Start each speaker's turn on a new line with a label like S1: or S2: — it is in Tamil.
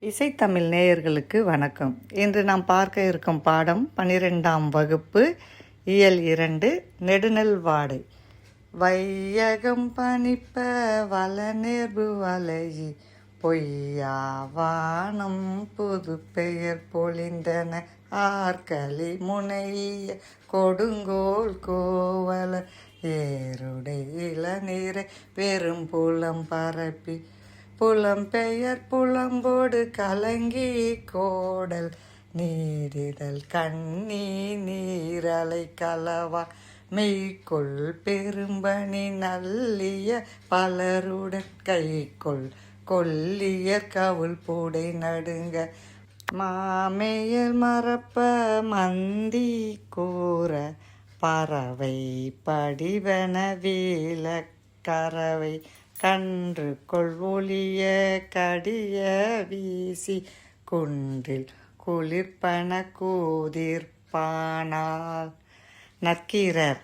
S1: இசைத்தமிழ் நேயர்களுக்கு வணக்கம். இன்று நாம் பார்க்க இருக்கும் பாடம் 12ஆம் வகுப்பு இயல் 2 நெடுநெல் வாடை. வையகம் பனிப்ப வளநேர்பு வளையி பொய்யா வானம் புது பெயர் பொழிந்தன ஆர்களி முனைய கொடுங்கோல் கோவல ஏருடை இளநீரை வெறும் புலம் பரப்பி புலம்பெயர் புலம்போடு கலங்கி கோடல் நீரிதழ் கண்ணி நீரலை கலவா மெய்கொள் பெரும்பணி நல்லிய பலருடன் கைகொள் கொல்லியர் கவுள் பூடை நடுங்க மாமேயர் மறப்ப மந்தி கூற பறவை படிவன வீல கறவை கன்று கொள்வொழிய கடிய வீசி குன்றில் குளிர்பன கூதிர்பானால். நக்கீரர்